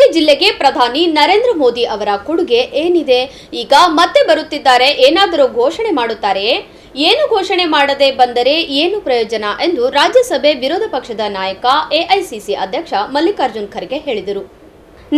ಕಲಬುರಗಿ ಜಿಲ್ಲೆಗೆ ಪ್ರಧಾನಿ ನರೇಂದ್ರ ಮೋದಿ ಅವರ ಕೊಡುಗೆ ಏನಿದೆ? ಈಗ ಮತ್ತೆ ಬರುತ್ತಿದ್ದಾರೆ, ಏನಾದರೂ ಘೋಷಣೆ ಮಾಡುತ್ತಾರೆಯೇ? ಏನು ಘೋಷಣೆ ಮಾಡದೆ ಬಂದರೆ ಏನು ಪ್ರಯೋಜನ ಎಂದು ರಾಜ್ಯಸಭೆ ವಿರೋಧ ಪಕ್ಷದ ನಾಯಕ ಎಐಸಿಸಿ ಅಧ್ಯಕ್ಷ ಮಲ್ಲಿಕಾರ್ಜುನ್ ಖರ್ಗೆ ಹೇಳಿದರು.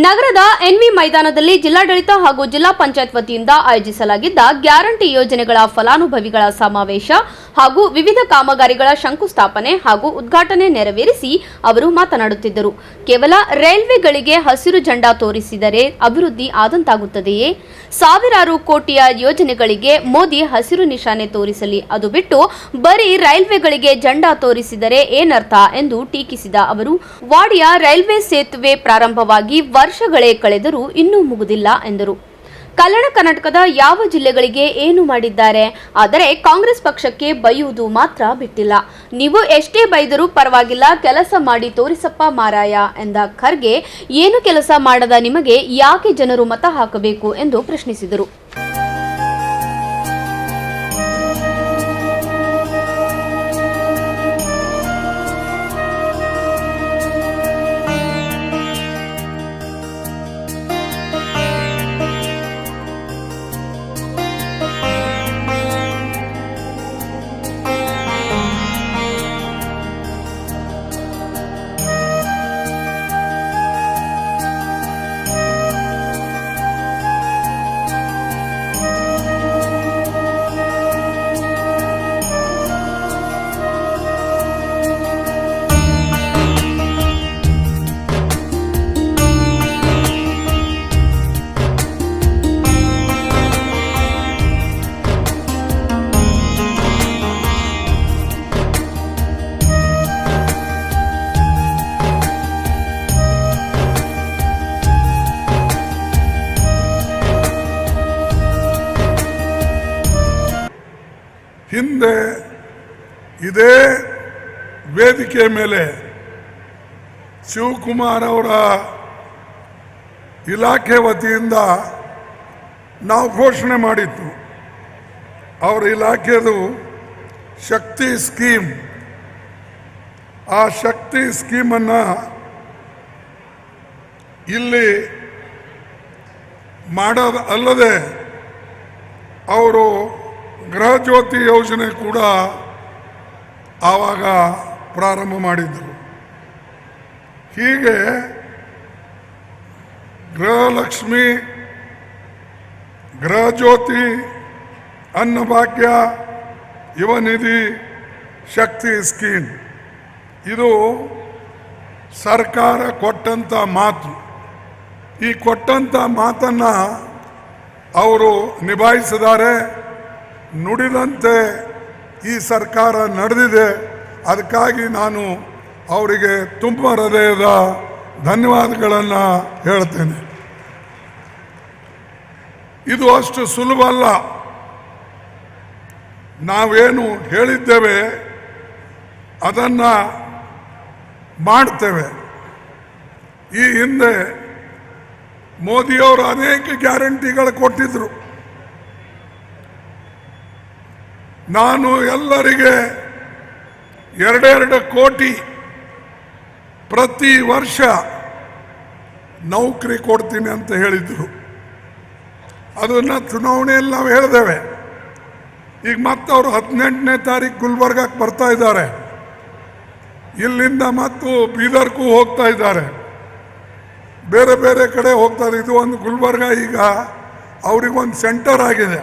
ನಗರದ ಎನ್ವಿ ಮೈದಾನದಲ್ಲಿ ಜಿಲ್ಲಾಡಳಿತ ಹಾಗೂ ಜಿಲ್ಲಾ ಪಂಚಾಯತ್ ವತಿಯಿಂದ ಆಯೋಜಿಸಲಾಗಿದ್ದ ಗ್ಯಾರಂಟಿ ಯೋಜನೆಗಳ ಫಲಾನುಭವಿಗಳ ಸಮಾವೇಶ ಹಾಗೂ ವಿವಿಧ ಕಾಮಗಾರಿಗಳ ಶಂಕುಸ್ಥಾಪನೆ ಹಾಗೂ ಉದ್ಘಾಟನೆ ನೆರವೇರಿಸಿ ಅವರು ಮಾತನಾಡುತ್ತಿದ್ದರು. ಕೇವಲ ರೈಲ್ವೆಗಳಿಗೆ ಹಸಿರು ಜೆಂಡಾ ತೋರಿಸಿದರೆ ಅಭಿವೃದ್ಧಿ ಆದಂತಾಗುತ್ತದೆಯೇ? ಸಾವಿರಾರು ಕೋಟಿಯ ಯೋಜನೆಗಳಿಗೆ ಮೋದಿ ಹಸಿರು ನಿಶಾನೆ ತೋರಿಸಲಿ, ಅದು ಬಿಟ್ಟು ಬರೀ ರೈಲ್ವೆಗಳಿಗೆ ಜೆಂಡಾ ತೋರಿಸಿದರೆ ಏನರ್ಥ ಎಂದು ಟೀಕಿಸಿದ ಅವರು, ವಾಡಿಯ ರೈಲ್ವೆ ಸೇತುವೆ ಪ್ರಾರಂಭವಾಗಿ ವರ್ಷಗಳೇ ಕಳೆದರೂ ಇನ್ನೂ ಮುಗಿದಿಲ್ಲ ಎಂದರು. ಕಲ್ಯಾಣ ಕರ್ನಾಟಕದ ಯಾವ ಜಿಲ್ಲೆಗಳಿಗೆ ಏನು ಮಾಡಿದ್ದಾರೆ? ಆದರೆ ಕಾಂಗ್ರೆಸ್ ಪಕ್ಷಕ್ಕೆ ಬೈಯುವುದು ಮಾತ್ರ ಬಿಟ್ಟಿಲ್ಲ. ನೀವು ಎಷ್ಟೇ ಬೈದರೂ ಪರವಾಗಿಲ್ಲ, ಕೆಲಸ ಮಾಡಿ ತೋರಿಸಪ್ಪ ಮಾರಾಯ ಎಂದ ಖರ್ಗೆ, ಏನು ಕೆಲಸ ಮಾಡದ ನಿಮಗೆ ಯಾಕೆ ಜನರು ಮತ ಹಾಕಬೇಕು ಎಂದು ಪ್ರಶ್ನಿಸಿದರು. ಹಿಂದೆ ಇದೇ ವೇದಿಕೆ ಮೇಲೆ ಶಿವಕುಮಾರ್ ಅವರ ಇಲಾಖೆ ವತಿಯಿಂದ ನಾವು ಘೋಷಣೆ ಮಾಡಿತ್ತು. ಅವರ ಇಲಾಖೆದು ಶಕ್ತಿ ಸ್ಕೀಮ್. ಆ ಶಕ್ತಿ ಸ್ಕೀಮನ್ನು ಇಲ್ಲಿ ಮಾಡೋದು ಅಲ್ಲದೆ ಅವರು ಗೃಹ ಜ್ಯೋತಿ ಯೋಜನೆ ಕೂಡ ಆವಾಗ ಪ್ರಾರಂಭ ಮಾಡಿದ್ದರು. ಹೀಗೆ ಗೃಹಲಕ್ಷ್ಮಿ, ಗೃಹ ಜ್ಯೋತಿ, ಅನ್ನಭಾಗ್ಯ, ಯುವ ನಿಧಿ, ಶಕ್ತಿ ಸ್ಕೀಮ್ ಇದು ಸರ್ಕಾರ ಕೊಟ್ಟಂಥ ಮಾತು. ಈ ಕೊಟ್ಟಂಥ ಮಾತನ್ನು ಅವರು ನಿಭಾಯಿಸಿದ್ದಾರೆ. ನುಡಿದಂತೆ ಈ ಸರ್ಕಾರ ನಡೆದಿದೆ. ಅದಕ್ಕಾಗಿ ನಾನು ಅವರಿಗೆ ತುಂಬ ಹೃದಯದ ಧನ್ಯವಾದಗಳನ್ನು ಹೇಳ್ತೇನೆ. ಇದು ಅಷ್ಟು ಸುಲಭ ಅಲ್ಲ. ನಾವೇನು ಹೇಳಿದ್ದೇವೆ ಅದನ್ನು ಮಾಡ್ತೇವೆ. ಈ ಹಿಂದೆ ಮೋದಿಯವರು ಅನೇಕ ಗ್ಯಾರಂಟಿಗಳು ಕೊಟ್ಟಿದ್ದರು. ನಾನು ಎಲ್ಲರಿಗೆ 2 ಕೋಟಿ ಪ್ರತಿ ವರ್ಷ ನೌಕರಿ ಕೊಡ್ತೀನಿ ಅಂತ ಹೇಳಿದರು. ಅದನ್ನು ಚುನಾವಣೆಯಲ್ಲಿ ನಾವು ಹೇಳಿದ್ದೇವೆ. ಈಗ ಮತ್ತೆ ಅವರು 18ನೇ ತಾರೀಕು ಗುಲ್ಬರ್ಗಕ್ಕೆ ಬರ್ತಾ ಇದ್ದಾರೆ. ಇಲ್ಲಿಂದ ಮತ್ತು ಬೀದರ್ಗೂ ಹೋಗ್ತಾ ಇದ್ದಾರೆ. ಬೇರೆ ಬೇರೆ ಕಡೆ ಹೋಗ್ತಾರೆ. ಇದು ಒಂದು ಗುಲ್ಬರ್ಗ ಈಗ ಅವರಿಗೊಂದು ಸೆಂಟರ್ ಆಗಿದೆ.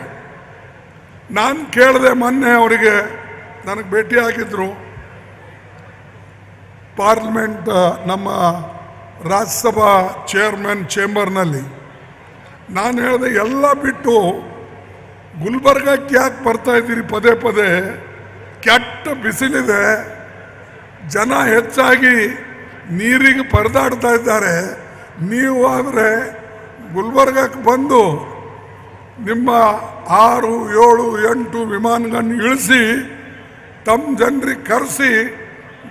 ನಾನು ಕೇಳಿದೆ, ಮೊನ್ನೆ ಅವರಿಗೆ ನನಗೆ ಭೇಟಿ ಆಗಿದ್ದರು ಪಾರ್ಲಿಮೆಂಟ್ ನಮ್ಮ ರಾಜ್ಯಸಭಾ ಚೇರ್ಮನ್ ಚೇಂಬರ್ನಲ್ಲಿ. ನಾನು ಹೇಳಿದೆ, ಎಲ್ಲ ಬಿಟ್ಟು ಗುಲ್ಬರ್ಗಕ್ಕೆ ಯಾಕೆ ಬರ್ತಾ ಇದ್ದೀರಿ ಪದೇ ಪದೇ? ಕೆಟ್ಟ ಬಿಸಿಲಿದೆ, ಜನ ಹೆಚ್ಚಾಗಿ ನೀರಿಗೆ ಪರದಾಡ್ತಾ ಇದ್ದಾರೆ. ನೀವು ಆದರೆ ಗುಲ್ಬರ್ಗಕ್ಕೆ ಬಂದು ನಿಮ್ಮ 6, 7, 8 ವಿಮಾನಗಳನ್ನು ಇಳಿಸಿ ತಮ್ಮ ಜನರಿಗೆ ಕರೆಸಿ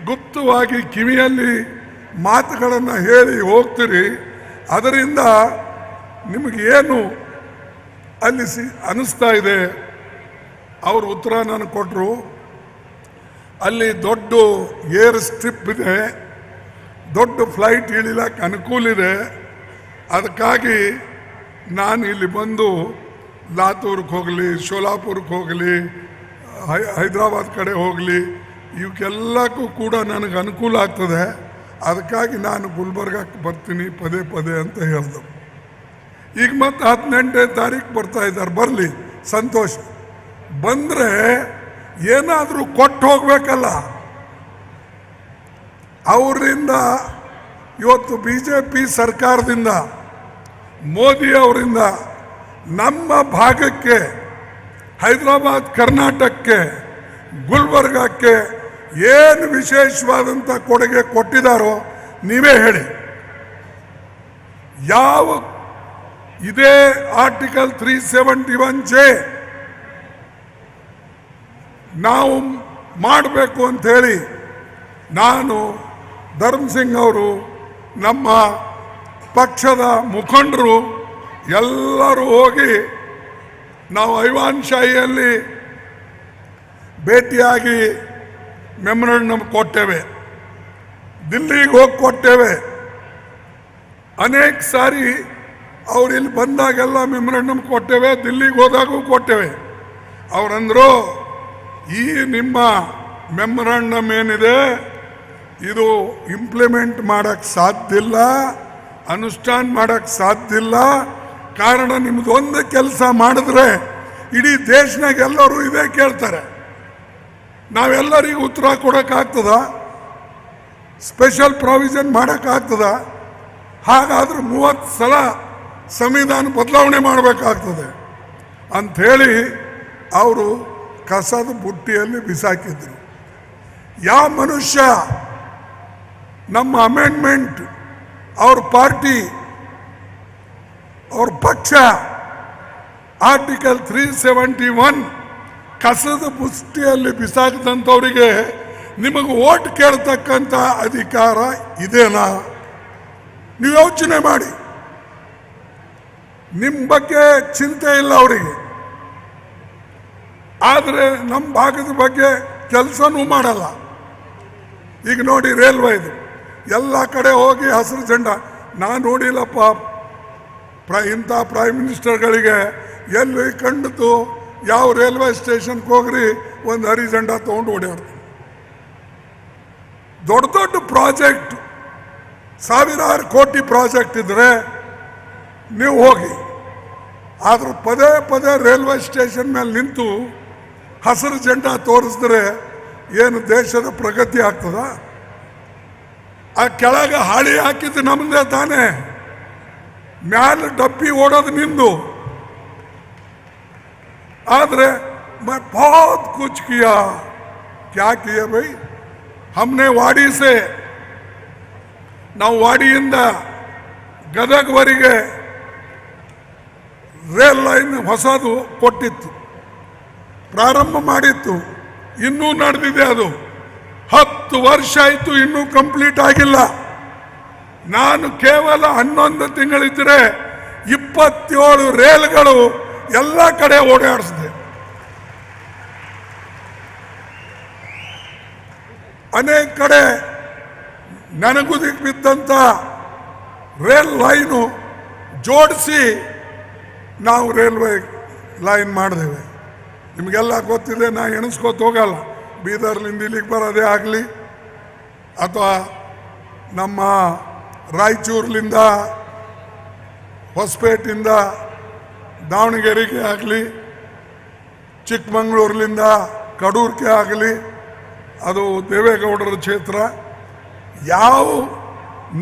ಗುಪ್ತವಾಗಿ ಕಿವಿಯಲ್ಲಿ ಮಾತುಗಳನ್ನು ಹೇಳಿ ಹೋಗ್ತೀರಿ. ಅದರಿಂದ ನಿಮಗೇನು ಅಲ್ಲಿ ಅನ್ನಿಸ್ತಾ ಇದೆ? ಅವರು ಉತ್ತರ ನನಗೆ ಕೊಟ್ಟರು. ಅಲ್ಲಿ ದೊಡ್ಡ ಏರ್ ಸ್ಟ್ರಿಪ್ ಇದೆ, ದೊಡ್ಡ ಫ್ಲೈಟ್ ಇಳಿಲಕ್ಕೆ ಅನುಕೂಲ ಇದೆ, ಅದಕ್ಕಾಗಿ ನಾನು ಇಲ್ಲಿ ಬಂದು ಲಾತೂರ್ಗೆ ಹೋಗಲಿ, ಶೋಲಾಪುರಕ್ಕೆ ಹೋಗಲಿ, ಹೈದರಾಬಾದ್ ಕಡೆ ಹೋಗಲಿ, ಇವಕ್ಕೆಲ್ಲಕ್ಕೂ ಕೂಡ ನನಗೆ ಅನುಕೂಲ ಆಗ್ತದೆ. ಅದಕ್ಕಾಗಿ ನಾನು ಗುಲ್ಬರ್ಗಕ್ಕೆ ಬರ್ತೀನಿ ಪದೇ ಪದೇ ಅಂತ ಹೇಳ್ದು. ಈಗ ಮತ್ತೆ 18ನೇ ತಾರೀಕು ಬರ್ತಾ ಇದ್ದಾರೆ, ಬರಲಿ, ಸಂತೋಷ. ಬಂದರೆ ಏನಾದರೂ ಕೊಟ್ಟು ಹೋಗ್ಬೇಕಲ್ಲ. ಅವರಿಂದ ಇವತ್ತು BJP ಸರ್ಕಾರದಿಂದ, ಮೋದಿ ಅವರಿಂದ ನಮ್ಮ ಭಾಗಕ್ಕೆ, ಹೈದರಾಬಾದ್ ಕರ್ನಾಟಕಕ್ಕೆ, ಗುಲ್ಬರ್ಗಕ್ಕೆ ಏನು ವಿಶೇಷವಾದಂಥ ಕೊಡುಗೆ ಕೊಟ್ಟಿದ್ದಾರೋ ನೀವೇ ಹೇಳಿ. ಯಾವ ಇದೇ ಆರ್ಟಿಕಲ್ 371J ನಾವು ಮಾಡಬೇಕು ಅಂಥೇಳಿ ನಾನು, ಧರ್ಮಸಿಂಗ್ ಅವರು, ನಮ್ಮ ಪಕ್ಷದ ಮುಖಂಡರು ಎಲ್ಲರೂ ಹೋಗಿ ನಾವು ಐವಾನ್ ಶಾಹಿಯಲ್ಲಿ ಭೇಟಿಯಾಗಿ ಮೆಮೊರಂಡಮ್ ಕೊಟ್ಟೇವೆ. ದಿಲ್ಲಿಗೆ ಹೋಗಿ ಕೊಟ್ಟೇವೆ. ಅನೇಕ ಸಾರಿ ಅವ್ರು ಇಲ್ಲಿ ಬಂದಾಗೆಲ್ಲ ಮೆಮೊರಂಡಮ್ ಕೊಟ್ಟೇವೆ, ದಿಲ್ಲಿಗೆ ಹೋದಾಗೂ ಕೊಟ್ಟೇವೆ. ಅವರಂದರು, ಈ ನಿಮ್ಮ ಮೆಮೊರಂಡಮ್ ಏನಿದೆ ಇದು ಇಂಪ್ಲಿಮೆಂಟ್ ಮಾಡೋಕ್ಕೆ ಸಾಧ್ಯ ಇಲ್ಲ, ಅನುಷ್ಠಾನ ಮಾಡೋಕ್ಕೆ ಸಾಧ್ಯ ಇಲ್ಲ. ಕಾರಣ ನಿಮ್ಮದೊಂದು ಕೆಲಸ ಮಾಡಿದ್ರೆ ಇಡೀ ದೇಶನಾಗ ಎಲ್ಲರೂ ಇದೇ ಕೇಳ್ತಾರೆ. ನಾವೆಲ್ಲರಿಗೂ ಉತ್ತರ ಕೊಡೋಕ್ಕಾಗ್ತದ? Special provision ಮಾಡೋಕ್ಕಾಗ್ತದ? ಹಾಗಾದ್ರೆ 30 ಸಲ ಸಂವಿಧಾನ ಬದಲಾವಣೆ ಮಾಡಬೇಕಾಗ್ತದೆ ಅಂಥೇಳಿ ಅವರು ಕಸದ ಬುಟ್ಟಿಯಲ್ಲಿ ಬಿಸಾಕಿದ್ರು. ಯಾವ ಮನುಷ್ಯ ನಮ್ಮ ಅಮೆಂಡ್ಮೆಂಟ್, ಅವ್ರ ಪಾರ್ಟಿ, ಅವ್ರ ಪಕ್ಷ ಆರ್ಟಿಕಲ್ 371 ಕಸದ ಬುಟ್ಟಿಯಲ್ಲಿ ಬಿಸಾಕಿದಂಥವರಿಗೆ ನಿಮಗೆ ಓಟ್ ಕೇಳ್ತಕ್ಕಂಥ ಅಧಿಕಾರ ಇದೇನಾ? ನೀವು ಯೋಚನೆ ಮಾಡಿ. ನಿಮ್ಮ ಬಗ್ಗೆ ಚಿಂತೆ ಇಲ್ಲ ಅವರಿಗೆ, ಆದರೆ ನಮ್ಮ ಭಾಗದ ಬಗ್ಗೆ ಕೆಲಸನೂ ಮಾಡಲ್ಲ. ಈಗ ನೋಡಿ, ರೈಲ್ವೆ ಇದು ಎಲ್ಲ ಕಡೆ ಹೋಗಿ ಹಸಿರು ಜೆಂಡ. ನಾನು ನೋಡಿಲ್ಲಪ್ಪ ಇಂಥ ಪ್ರೈಮ್ ಮಿನಿಸ್ಟರ್ಗಳಿಗೆ ಎಲ್ಲಿ ಕಂಡಿತು, ಯಾವ ರೈಲ್ವೆ ಸ್ಟೇಷನ್ಗೆ ಹೋಗ್ರಿ ಒಂದು ಹರಿ ಜೆಂಡ ತೊಗೊಂಡು ಓಡಾಡ್ತೀನಿ. ದೊಡ್ಡ ದೊಡ್ಡ ಪ್ರಾಜೆಕ್ಟ್, ಸಾವಿರಾರು ಕೋಟಿ ಪ್ರಾಜೆಕ್ಟ್ ಇದ್ದರೆ ನೀವು ಹೋಗಿ. ಆದ್ರೆ ಪದೇ ಪದೇ ರೈಲ್ವೆ ಸ್ಟೇಷನ್ ಮೇಲೆ ನಿಂತು ಹಸಿರು ಜೆಂಡ ತೋರಿಸಿದ್ರೆ ಏನು ದೇಶದ ಪ್ರಗತಿ ಆಗ್ತದ? ಆ ಕೆಳಗೆ ಹಾಳಿ ಹಾಕಿದ್ದು ನಮ್ಮದೇ ತಾನೇ, ಮ್ಯಾಲ ಡಬ್ಬಿ ಓಡೋದು ನಿಂದು. ಆದರೆ मैं बहुत कुछ किया. क्या किया भाई? हमने वाड़ी से, ನಾವು ವಾಡಿಯಿಂದ ಗದಗವರೆಗೆ ರೇಲ್ ಲೈನ್ ಹೊಸದು ಕೊಟ್ಟಿತ್ತು, ಪ್ರಾರಂಭ ಮಾಡಿತ್ತು. ಇನ್ನೂ ನಡೆದಿದೆ. ಅದು 10 ವರ್ಷ ಆಯಿತು, ಇನ್ನೂ ಕಂಪ್ಲೀಟ್ ಆಗಿಲ್ಲ. ನಾನು ಕೇವಲ 11 ತಿಂಗಳಿದ್ದರೆ 27 ರೇಲ್ಗಳು ಎಲ್ಲ ಕಡೆ ಓಡಾಡಿಸಿದೆ. ಅನೇಕ ಕಡೆ ನನಗುದಿಗೆ ಬಿದ್ದಂಥ ರೇಲ್ ಲೈನು ಜೋಡಿಸಿ ನಾವು ರೈಲ್ವೆ ಲೈನ್ ಮಾಡಿದೇವೆ. ನಿಮಗೆಲ್ಲ ಗೊತ್ತಿದೆ, ನಾ ಎಣಿಸ್ಕೋತ ಹೋಗಲ್ಲ. ಬೀದರ್ಲಿಂದ ಇಲ್ಲಿಗೆ ಬರೋದೇ ಆಗಲಿ, ಅಥವಾ ನಮ್ಮ ರಾಯಚೂರ್ಲಿಂದ ಹೊಸಪೇಟಿಂದ ದಾವಣಗೆರೆಗೆ ಆಗಲಿ, ಚಿಕ್ಕಮಂಗ್ಳೂರ್ಲಿಂದ ಕಡೂರ್ಗೆ ಆಗಲಿ, ಅದು ದೇವೇಗೌಡರ ಕ್ಷೇತ್ರ.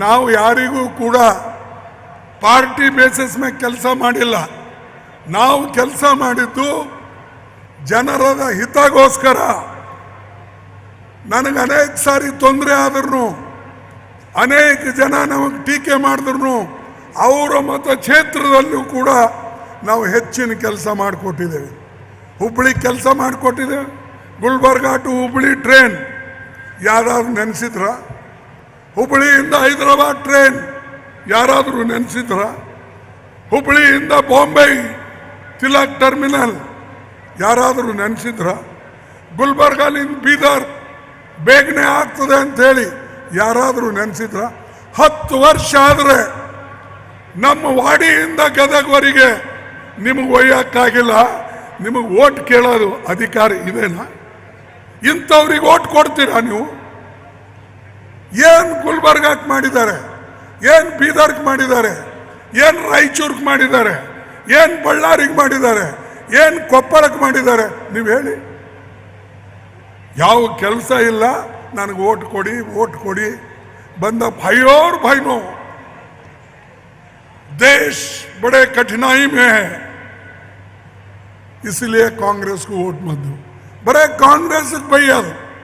ನಾವು ಯಾರಿಗೂ ಕೂಡ ಪಾರ್ಟಿ ಬೇಸಿಸ್ ಮೇಲೆ ಕೆಲಸ ಮಾಡಿಲ್ಲ. ನಾವು ಕೆಲಸ ಮಾಡಿದ್ದು ಜನರದ ಹಿತಗೋಸ್ಕರ. ನನಗೆ ಅನೇಕ ಸಾರಿ ತೊಂದರೆ ಆದ್ರೂ, ಅನೇಕ ಜನ ನಮಗೆ ಟೀಕೆ ಮಾಡಿದ್ರು, ಅವರ ಮತಕ್ಷೇತ್ರದಲ್ಲೂ ಕೂಡ ನಾವು ಹೆಚ್ಚಿನ ಕೆಲಸ ಮಾಡಿಕೊಟ್ಟಿದ್ದೇವೆ. ಹುಬ್ಬಳ್ಳಿ ಕೆಲಸ ಮಾಡಿಕೊಟ್ಟಿದ್ದೇವೆ. ಗುಲ್ಬರ್ಗಾ ಟು ಹುಬ್ಬಳ್ಳಿ ಟ್ರೈನ್ ಯಾರಾದರೂ ನೆನೆಸಿದ್ರ? ಹುಬ್ಬಳ್ಳಿಯಿಂದ ಹೈದರಾಬಾದ್ ಟ್ರೈನ್ ಯಾರಾದರೂ ನೆನೆಸಿದ್ರ? ಹುಬ್ಬಳ್ಳಿಯಿಂದ ಬಾಂಬೆ ತಿಲಕ್ ಟರ್ಮಿನಲ್ ಯಾರಾದರೂ ನೆನೆಸಿದ್ರ? ಗುಲ್ಬರ್ಗಾಲಿಂದ ಬೀದರ್ ಬೇಗನೆ ಆಗ್ತದೆ ಅಂಥೇಳಿ ಯಾರಾದರೂ ನೆನೆಸಿದ್ರ? 10 ವರ್ಷ ಆದರೆ ನಮ್ಮ ವಾಡಿಯಿಂದ ಗದಗವರೆಗೆ ನಿಮಗೆ ಒಯ್ಯಕ್ಕಾಗಿಲ್ಲ, ನಿಮಗೆ ಓಟ್ ಕೇಳೋದು ಅಧಿಕಾರ ಇದೇನಾ? ಇಂಥವ್ರಿಗೆ ಓಟ್ ಕೊಡ್ತೀರಾ ನೀವು? ಏನು ಗುಲ್ಬರ್ಗಕ್ಕೆ ಮಾಡಿದ್ದಾರೆ, ಏನು ಬೀದರ್ಗೆ ಮಾಡಿದ್ದಾರೆ, ಏನು ರಾಯಚೂರ್ಗೆ ಮಾಡಿದ್ದಾರೆ, ಏನು ಬಳ್ಳಾರಿಗೆ ಮಾಡಿದ್ದಾರೆ, ಏನು ಕೊಪ್ಪಳಕ್ಕೆ ಮಾಡಿದ್ದಾರೆ? ನೀವು ಹೇಳಿ. ಯಾವ ಕೆಲಸ ಇಲ್ಲ, ನನಗೆ ಓಟ್ ಕೊಡಿ, ಓಟ್ ಕೊಡಿ ಬಂದ भाई और बहनों, देश बड़े कठिनाई में है, इसलिए कांग्रेस को वोट मत दो. बड़े कांग्रेस भैया